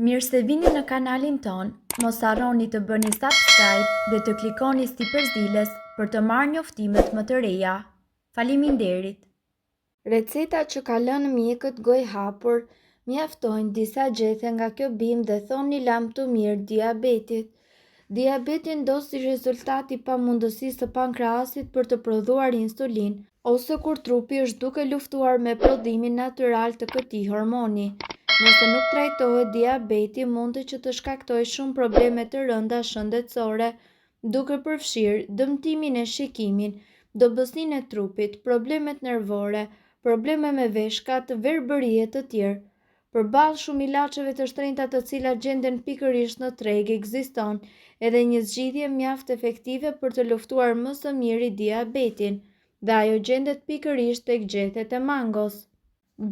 Mirë se vini në kanalin ton, mos harroni të bëni subscribe dhe të klikoni si përzdiles për të marrë njoftimet më të reja. Faleminderit! Receta që ka lënë mjekët gojë hapur mjaftojnë disa gjethe nga kjo bimë dhe thonë një lam të mirë diabetit. Diabetin do si rezultati pa mundësisë së pankrahasit për të prodhuar insulin, ose kur trupi është duke luftuar me prodhimin natyral të këtij hormoni. Nëse nuk trajtohet, diabeti mund që të shkaktojë shumë probleme të rënda shëndetësore, duke përfshirë dëmtimin e shikimin, dobësinë e trupit, problemet nervore, probleme me veshkat, verbërie të tjerë. Përballë shumë ilaçeve të shtrenjta të cilat gjenden pikërisht në treg, ekziston edhe një zgjidhje mjaft efektive për të luftuar më së miri diabetin, dhe ajo gjendet pikërisht tek gjethet e mangos.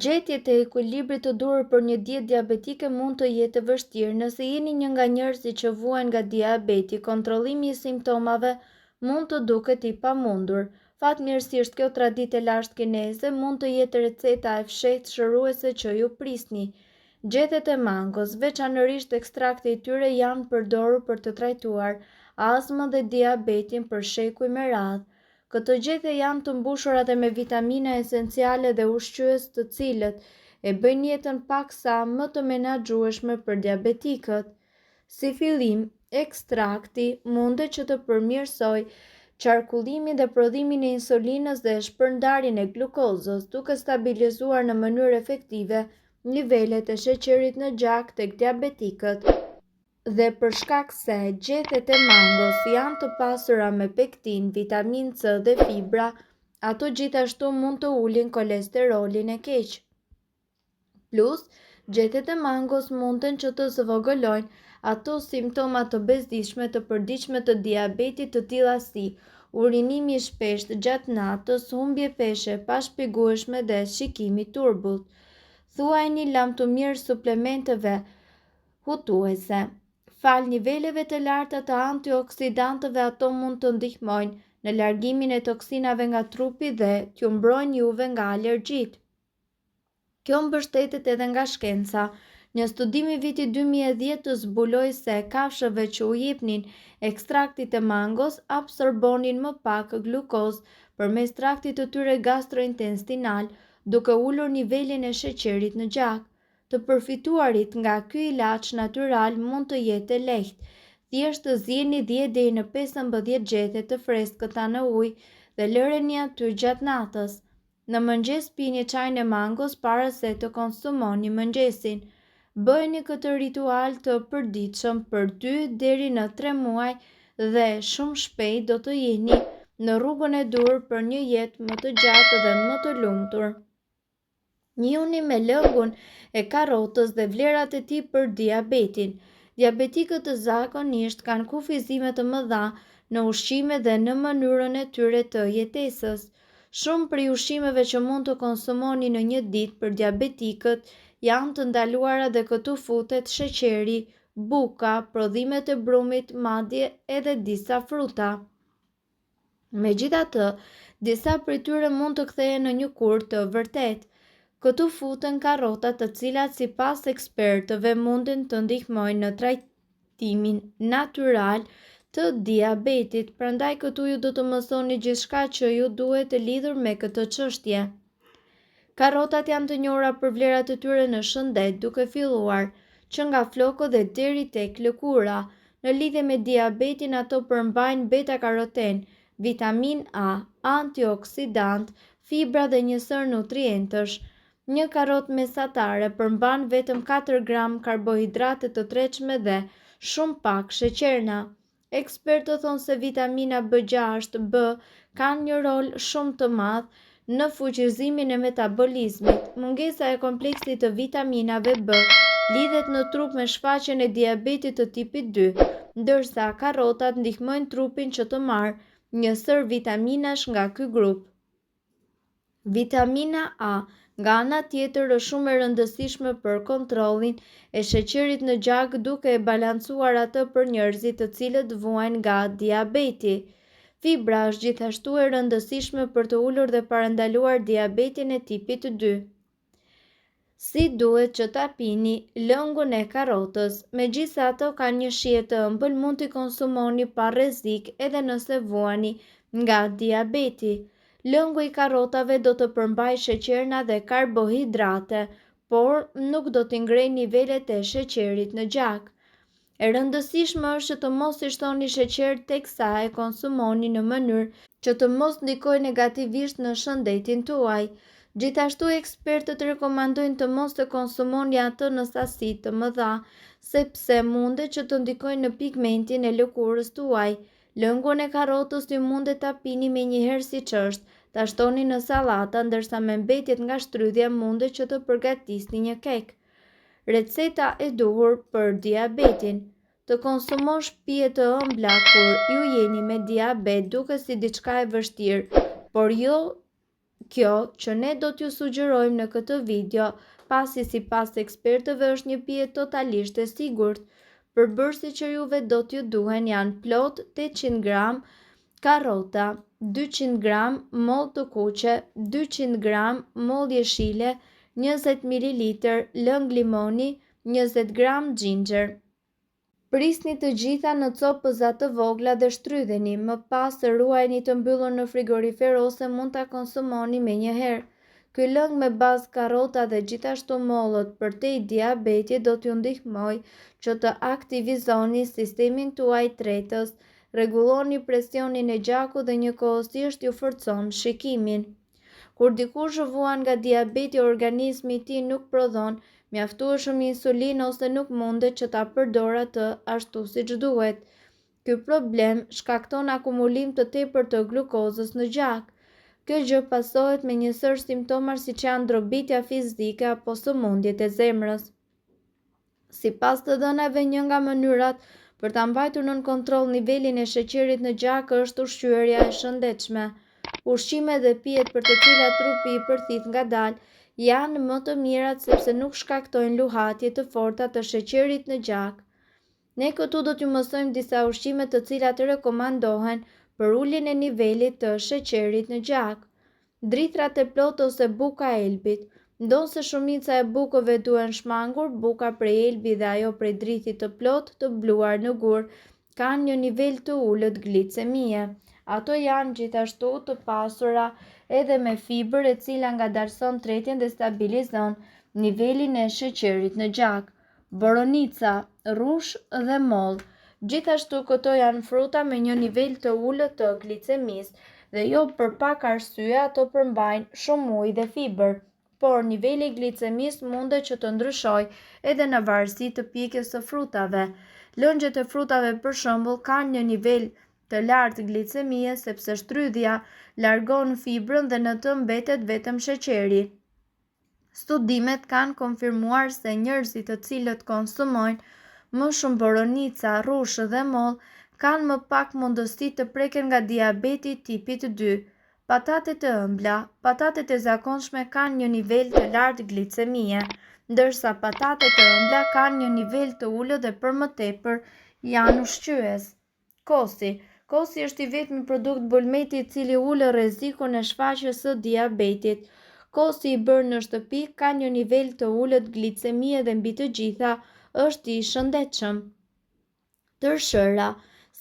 Gjetjet e ekuilibrit të duhur për një dietë diabetike mund të jetë e vështirë nëse jeni një nga njerëzit që vuajnë nga diabeti. Kontrollimi i simptomave mund të duket i pamundur. Fatmirësisht, kjo traditë e lashtë kineze mund të jetë receta e fshehtë shëruese që ju prisni. Gjethet e mangos, veçanërisht ekstrakti i tyre, janë përdorur për të trajtuar astmën dhe diabetin për shekuj me radhë. Këto gjethe janë të mbushura dhe me vitamina esenciale dhe ushqyes të cilët e bëjnë jetën paksa më të menaxhueshme për diabetikët. Si fillim, ekstrakti mundet që të përmirësojë qarkullimin dhe prodhimin e insulinës dhe shpërndarjen e glukozës, duke stabilizuar në mënyrë efektive nivelet e sheqerit në gjak tek diabetikët. Dhe për shkak se gjethet e mangos janë të pasura me pektin, vitamin C dhe fibra, ato gjithashtu mund të ulin kolesterolin e keq. Plus, gjethet e mangos munden që të zvogëlojnë ato simptoma të bezdishme të përditshme të diabetit, të tilla si urinimi i shpeshtë gjatë natës, humbje peshe pa shpjegueshme dhe shikimi turbut. Thuaj një lam të mirë suplementeve hutuese. Fal niveleve të larta të antioksidantëve, ato mund të ndihmojnë në largimin e toksinave nga trupi dhe t'ju mbrojnë juve nga alergjitë. Kjo mbështetet edhe nga shkenca. Një studim i vitit 2010 të zbuloi se kafshëve që u jepnin ekstraktit të mangos absorbonin më pak glukozë përmes traktit të tyre gastrointestinal, duke ulur nivelin e sheqerit në gjak. Të përfituarit nga ky ilaç natyral mund të jetë lehtë. Thjesht të zieni 10 deri në 15 gjethe të freskëta në ujë dhe lëreni aty gjatë natës. Në mëngjes pini çajin e mangos para se të konsumoni mëngjesin. Bëheni këtë ritual të përditshëm për 2 deri në 3 muaj dhe shumë shpejt do të jeni në rrugën e dur për një jetë më të gjatë dhe më të lumtur. Njihuni me lëngun e karrotës dhe vlerat e tij për diabetin. Diabetikët të zakonisht kanë kufizime të mëdha në ushqime dhe në mënyrën e tyre të jetesës. Shumë prej ushqimeve që mund të konsumoni në një ditë për diabetikët janë të ndaluara dhe këtu futet sheqeri, buka, prodhimet e brumit, madje edhe disa fruta. Megjithatë, disa prej tyre mund të kthehen në një kurrë të vërtetë. Këtu futen karrotat, të cilat sipas ekspertëve munden të ndihmojnë në trajtimin natyral të diabetit. Prandaj këtu ju do të mësoni gjithçka që ju duhet të lidhur me këtë çështje. Karrotat janë të njohura për vlerat e tyre në shëndet, duke filluar që nga flokët dhe deri tek lëkura. Në lidhje me diabetin, ato përmbajnë beta-karoten, vitamin A, antioksidant, fibra dhe një sër nutrientësh. Një karrot mesatare përmban vetëm 4 gram karbohidrate të tretshme dhe shumë pak sheqerna. Ekspertët thonë se vitamina B6, B kanë një rol shumë të madh në fuqizimin e metabolizmit. Mungesa e kompleksit të vitaminave B lidhet në trup me shfaqjen e diabetit të tipit 2, ndërsa karrotat ndihmojnë trupin që të marrë një sër vitaminash nga ky grup. Vitamina A nga ana tjetër është shumë e rëndësishme për kontrollin e sheqerit në gjak, duke e balancuar atë për njerëzit të cilët vuajnë nga diabeti. Fibra është gjithashtu e rëndësishme për të ulur dhe parandaluar diabetin e tipit 2. Si duhet që ta pini lëngun e karrotës, megjithatë ka një shije të ëmbël, mund t'i konsumoni pa rrezik edhe nëse vuani nga diabeti. Lëngu i karrotave do të përmbajë sheqerna dhe karbohidrate, por nuk do t'i ngrej nivelet e sheqerit në gjak. E rëndësishme është që të mos i shtoni sheqer teksa e konsumoni në mënyrë që të mos ndikojë negativisht në shëndetin tuaj. Gjithashtu ekspertët rekomandojnë të mos të konsumoni atë në sasi të mëdha, sepse mundet që të ndikojnë në pigmentin e lëkurës tuaj. Lëngun e karrotës ju mundet ta pini menjëherë siç është, ta shtoni në sallata, ndërsa me mbetjet nga shtrydhja mundet që të përgatisni një kek. Receta e duhur për diabetin. Të konsumosh pije të ëmbla kur ju jeni me diabet duket si diçka e vështirë, por jo kjo që ne do t'ju sugjerojmë në këtë video, pasi sipas ekspertëve është një pije totalisht e sigurt. Përbërësit që juve do t'ju duhen janë plot 800 gram karrota, 200 gram moll të kuqe, 200 gram moll jeshile, 20 ml lëng limoni, 20 gram xhinxher. Prisni të gjitha në copëza të vogla dhe shtrydheni, më pas ruajini të mbyllur në frigorifer ose mund ta konsumoni menjëherë. Ky lëng me bazë karrota dhe gjithashtu mollët përtej diabetit do t'ju ndihmojë që të aktivizoni sistemin tuaj tretës, rregulloni presionin e gjakut dhe njëkohësisht ju forcon shikimin. Kur dikush vuan nga diabeti, organizmi i tij nuk prodhon mjaftueshëm insulinë ose nuk mundet që ta përdorë atë ashtu siç duhet. Ky problem shkakton akumulim të tepërt të glukozës në gjak. Kjo gjë pasohet me një sër simptomash siç janë ndrobitja fizike apo sëmundjet e zemrës. Sipas të dhënave, një nga mënyrat për ta mbajtur nën kontroll nivelin e sheqerit në gjak është ushqyerja e shëndetshme. Ushqimet dhe pijet për të cilat trupi i përthith ngadalë janë më të mirat sepse nuk shkaktojnë luhatje të forta të sheqerit në gjak. Ne këtu do t'ju mësojmë disa ushqime të cilat rekomandohen për uljen e nivelit të sheqerit në gjak. Drithrat e plotë ose buka e elbit. Ndonse shumica e bukëve duhen shmangur, buka prej elbi dhe ajo prej drithit të plotë të bluar në gur kanë një nivel të ulët glicemie. Ato janë gjithashtu të pasura edhe me fibër e cila ngadalson tretjen dhe stabilizon nivelin e sheqerit në gjak. Boronica, rrush dhe moll. Gjithashtu këto janë fruta me një nivel të ulët të glicemisë dhe jo për pak arsye ato përmbajnë shumë ujë dhe fibër, por niveli i glicemisë mundet që të ndryshojë edhe në varësi të pjekjes së frutave. Lëngjet e frutave për shembull kanë një nivel të lartë glicemie sepse shtrydhja largon fibrën dhe në të mbetet vetëm sheqeri. Studimet kanë konfirmuar se njerëzit të cilët konsumojnë më shumë boronica, rrush dhe moll kanë më pak mundësi të preken nga diabeti tipit 2. Patatet e ëmbla. Patatet e zakonshme kanë një nivel të lartë glicemie, ndërsa patatet e ëmbla kanë një nivel të ulët dhe për më tepër janë ushqyes. Kosi. Kosi është i vetmi produkt bulmeti i cili ulë rrezikun e shfaqjes së diabetit. Kosi i bërë në shtëpi ka një nivel të ulët glicemie dhe mbi të gjitha është i shëndetshëm. Tërshëra.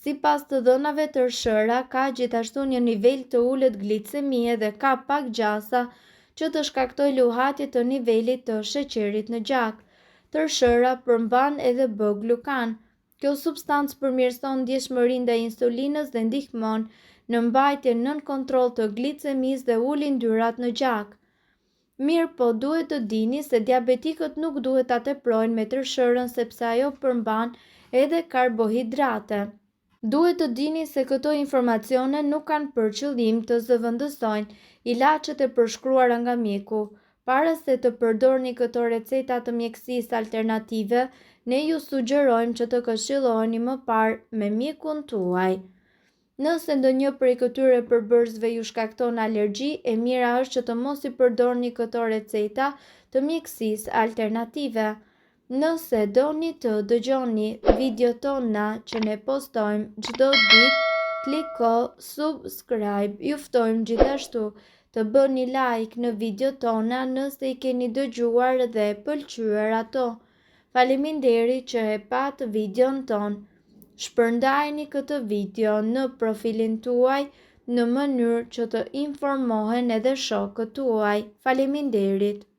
Sipas të dhënave, tërshëra ka gjithashtu një nivel të ulët glicemie dhe ka pak gjasa që të shkaktojë luhatje të nivelit të sheqerit në gjak. Tërshëra përmban edhe B-glukan. Kjo substancë përmirëson ndjeshmërinë ndaj insulinës dhe ndihmon në mbajtjen nën kontroll të glicemisë dhe ul yndyrrat në gjak. Mirë po duhet të dini se diabetikët nuk duhet ta teprojnë me tërshërën sepse ajo përmban edhe karbohidrate. Duhet të dini se këto informacione nuk kanë për qëllim të zëvendësojnë ilaçet e përshkruara nga mjeku. Para se të përdorni këto receta të mjekësisë alternative, ne ju sugjerojmë që të këshilloni më parë me mjekun tuaj. Nëse ndonjë prej këtyre përbërësve ju shkakton alergji, e mira është që të mos i përdorni këto receta të mjekësisë alternative. Nëse doni të dëgjoni videot tona që ne postojmë çdo ditë, kliko subscribe. Ju ftojmë gjithashtu të bëni like në video tona nëse i keni dëgjuar dhe pëlqyer ato. Faleminderit që e pat videon ton. Shpërndajeni këtë video në profilin tuaj në mënyrë që të informohen edhe shokët tuaj. Faleminderit.